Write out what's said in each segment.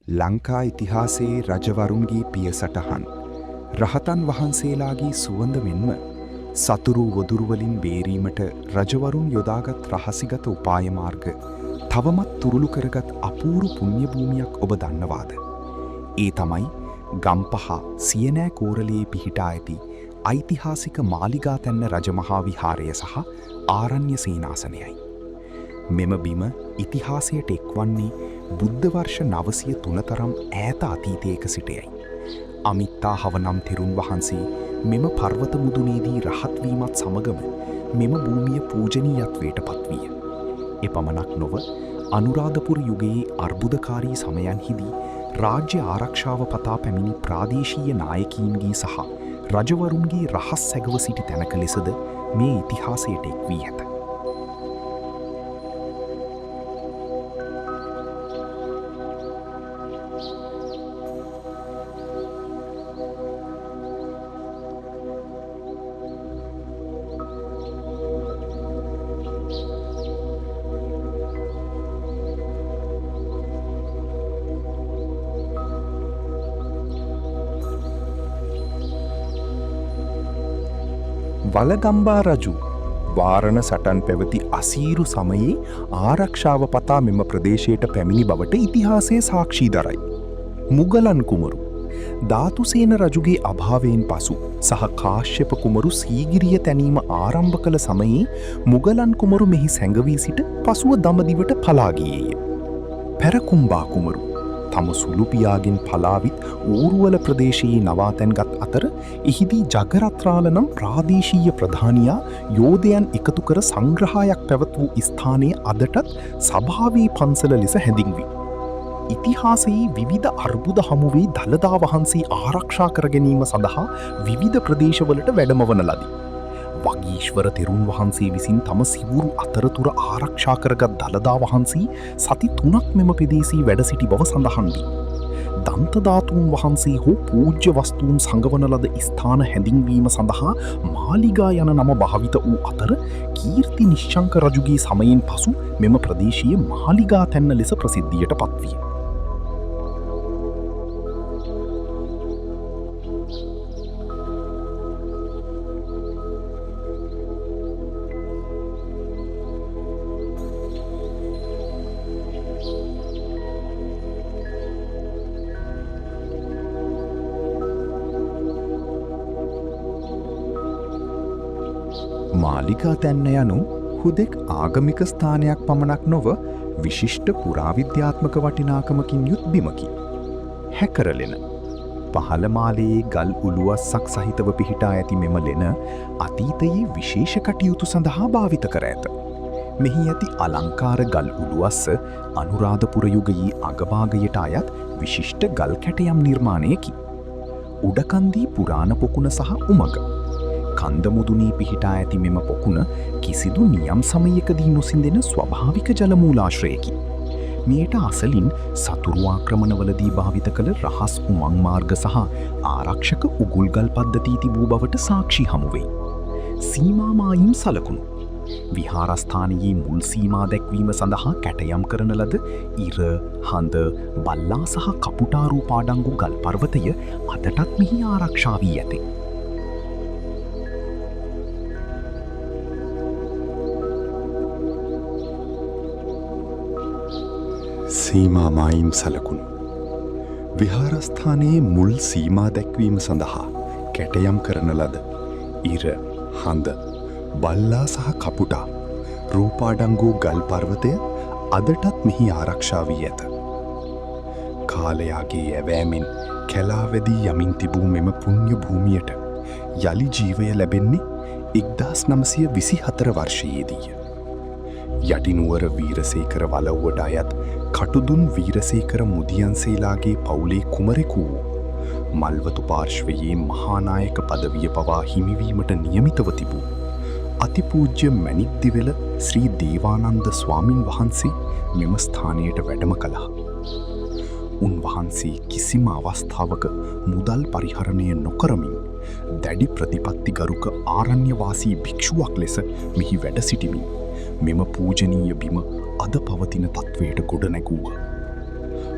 ලංකා ඉතිහාසයේ රජවරුන්ගේ පියසටහන් රහතන් වහන්සේලාගේ සුවඳ මෙන්ම සතුරු වොදුරුවලින් බේරීමට රජවරුන් යොදාගත් රහසිගත උපාය මාර්ග තවමත් තුරුළු කරගත් අපූරු පුණ්‍ය භූමියක් ඔබ දන්නවාද? ඒ තමයි ගම්පහ සියනෑ කෝරළයේ පිහිටා ඇති ඓතිහාසික මාලිගාතැන්න රජමහා විහාරය සහ ආරණ්‍ය සේනාසනයයි. මෙම බිම ඉතිහාසයට එක්වන්නේ බුද්ධ වර්ෂ 903 තරම් ඈත අතීතයක සිටයයි. අමිත්තා හවනම් තෙරුන් වහන්සේ මෙම පර්වත මුදුනේදී රහත් වීමත් සමගම මෙම භූමිය පූජනීයත්වයට පත්විය. එපමණක් නොව අනුරාධපුර යුගයේ අර්බුදකාරී සමයන්හිදී රාජ්‍ය ආරක්ෂාව පතා පැමිණි ප්‍රාදේශීය නායකීන්ගේ සහ රජවරුන්ගේ රහස් සැගව සිටි තැනක ලෙසද මේ ඉතිහාසයට එක් වී ඇත. වලගම්බා රජු වාරණ සටන් පැවති අසීරු සමයේ ආරක්ෂාව පතා මෙම ප්‍රදේශයට පැමිණි බවට ඉතිහාසය සාක්ෂි දරයි. මුගලන් කුමරු ධාතුසේන රජුගේ අභාවයෙන් පසු සහ කාශ්‍යප කුමරු සීගිරිය තැනීම ආරම්භ කළ සමයේ මුගලන් කුමරු මෙහි සැඟවී සිට පසුව දඹදිවට පලා ගියේය. පැරකුම්බා කුමරු තම සුළු පියාගෙන් පලාවිත් ඌරුවල ප්‍රදේශයේ නවාතැන්ගත් අතර එහිදී ජගරත්‍රාල නම් ප්‍රාදේශීය ප්‍රධානියා යෝධයන් එකතු කර සංග්‍රහයක් පැවැත් වූ ස්ථානයේ අදටත් සභාවේ පන්සල ලෙස හැඳින්වේ. ඉතිහාසයේ විවිධ අර්බුද හමුවේ දළදා වහන්සේ ආරක්ෂා කර ගැනීම සඳහා විවිධ ප්‍රදේශවලට වැඩමවන ලදී. වගීශ්වර තෙරුන් වහන්සේ විසින් තම සිවුරු අතරතුර ආරක්ෂා කරගත් දළදා වහන්සේ සති 3ක් මෙම ප්‍රදේශී වැඩ සිටි බව සඳහන් වී. දන්තධාතුන් වහන්සේ හෝ පූජ්‍ය වස්තුන් සංගවන ලද ස්ථාන හැඳින්වීම සඳහා මාලිගා යන නම භාවිත වූ අතර කීර්ති නිශ්ශංක රජුගේ සමයෙන් පසු මෙම ප්‍රදේශීය මාලිගා තැන්න ලෙස ප්‍රසිද්ධියට පත්විය. මාලිගා තැන්න යනු හුදෙක් ආගමික ස්ථානයක් පමණක් නොව විශිෂ්ට පුරාවිද්‍යාත්මක වටිනාකමකින් යුත් බිමකි. හැකරලෙන පහළ මාලයේ ගල් උළුවස්සක් සහිතව පිහිටා ඇති මෙම ලෙන අතීතයේ විශේෂ කටයුතු සඳහා භාවිත කර ඇත. මෙහි ඇති අලංකාර ගල් උළුවස්ස අනුරාධපුර යුගයේ අගභාගයට අයත් විශිෂ්ට ගල් කැටයම් නිර්මාණයකි. උඩකන්දී පුරාණ පොකුණ සහ උමග කන්ද මුදුනී පිහිටා ඇති මෙම පොකුණ කිසිදු නියම් සමයකදී නොසිඳෙන ස්වභාවික ජලමූලාශ්‍රයකි. මෙයට අසලින් සතුරු ආක්‍රමණවලදී භාවිත කළ රහස් උමං මාර්ග සහ ආරක්ෂක උගුල්ගල් පද්ධති තිබූ බවට සාක්ෂි හමුවෙයි. සීමාමායිම් සලකුණු විහාරස්ථානයේ මුල් සීමා දැක්වීම සඳහා කැටයම් කරන ලද ඉර, හඳ, බල්ලා සහ කපුටාරූ පාඩංගු ගල් පර්වතය අදටත් මෙහි ආරක්ෂා වී ඇතේ. සීමා මායිම් සලකුණු විහාරස්ථානයේ මුල් සීමා දැක්වීම සඳහා කැටයම් කරන ලද ඉර, හඳ, බල්ලා සහ කපුටා රූපාඩංගු ගල් පර්වතය අදටත් මෙහි ආරක්ෂා වී ඇත. කාලයාගේ ඇවෑමෙන් කැලාවැදී යමින් තිබූ මෙම පුණ්‍ය භූමියට යළි ජීවය ලැබෙන්නේ 1924 වර්ෂයේදීය. යටිනුවර වීරසේකර වලව්වට අයත් කටුදුන් වීරසේකර මුදියන්සේලාගේ පවුලේ කුමරෙකු වූ මල්වතු පාර්ශ්වයේ මහානායක පදවිය පවා හිමිවීමට නියමිතව තිබූ අතිපූජ්‍ය මැණික්දිවෙල ශ්‍රී දේවානන්ද ස්වාමින් වහන්සේ මෙම ස්ථානයට වැඩම කළා. උන්වහන්සේ කිසිම අවස්ථාවක මුදල් පරිහරණය නොකරමින් දැඩි ප්‍රතිපත්තිගරුක ආරණ්‍යවාසී භික්ෂුවක් ලෙස මෙහි වැඩ සිටිමින් මෙම පූජනීය බිම අද පවතින තත්ත්වයට ගොඩ නැගූවා.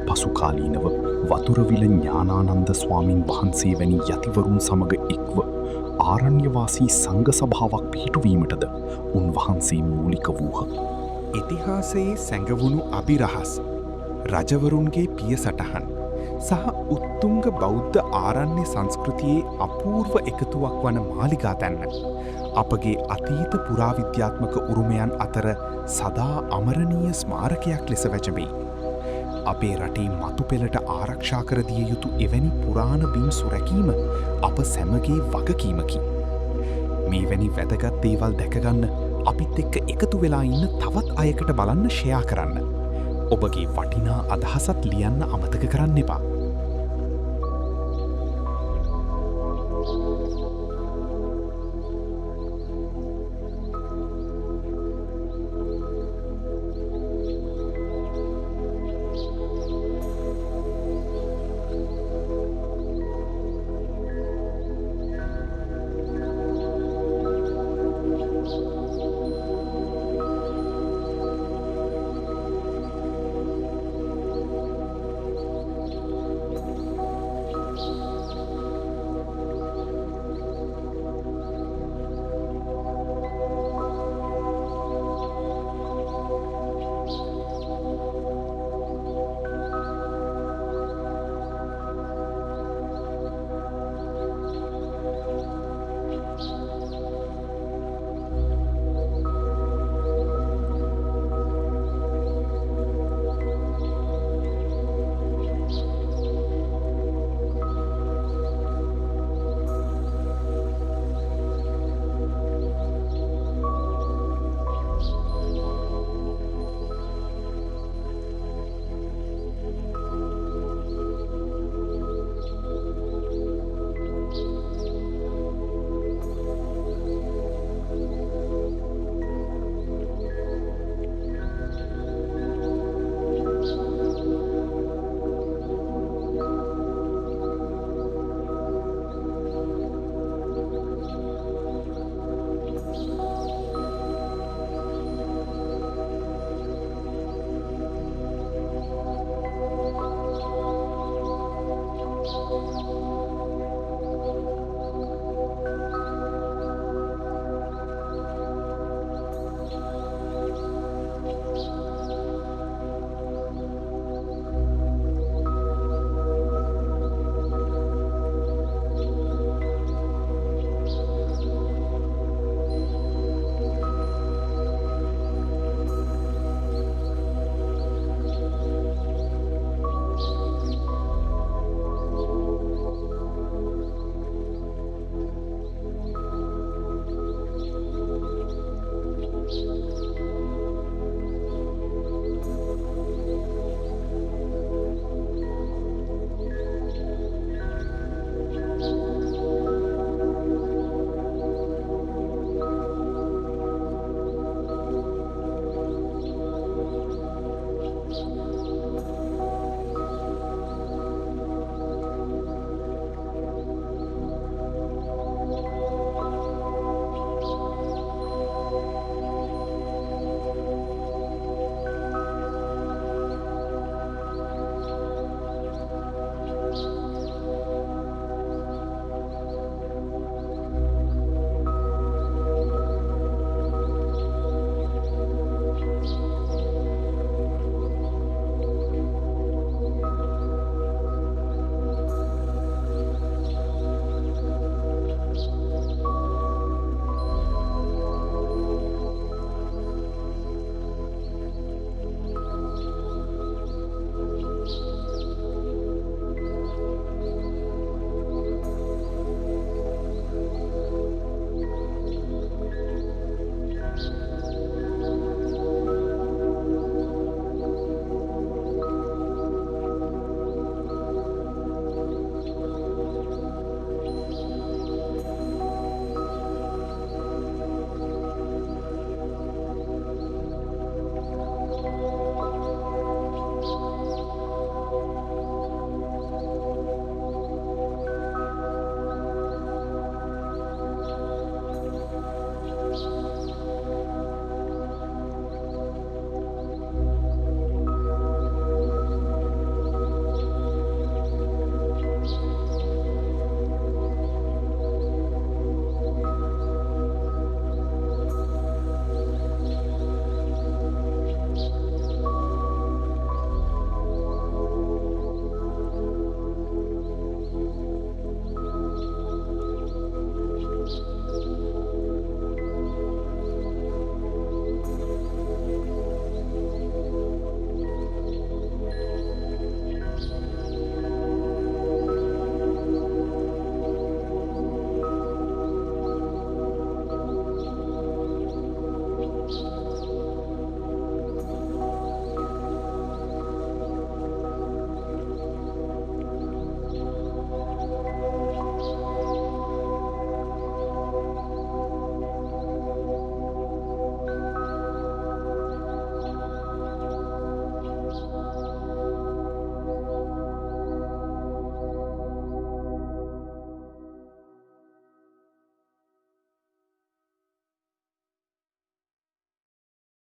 පසුකාලීනව වතුරවිල ඥානානන්ද ස්වාමීන් වහන්සේ වැනි යතිවරුන් සමග එක්ව ආරණ්‍යවාසී සංඝ සභාවක් පිහිටුවීමටද උන්වහන්සේ මූලික වූහ. ඉතිහාසයේ සැඟවුණු අභිරහස් රජවරුන්ගේ පිය සටහන් සහ උත්තුංග බෞද්ධ ආරණ්‍ය සංස්කෘතියේ අපූර්ව එකතුවක් වන මාලිගා තැන්න අපගේ අතීත පුරාවිද්‍යාත්මක උරුමයන් අතර සදා අමරණීය ස්මාරකයක් ලෙස වැජඹේ. අපේ රටේ මතු පෙළට ආරක්ෂා කර දිය යුතු එවැනි පුරාණ බිම් සුරැකීම අප සැමගේ වගකීමකි. මේ වැනි වැදගත් දේවල් දැකගන්න අපිත් එක්ක එකතු වෙලා ඉන්න තවත් අයකට බලන්න ෂෙයා කරන්න. ඔබගේ වටිනා අදහසත් ලියන්න අමතක කරන්න එපා.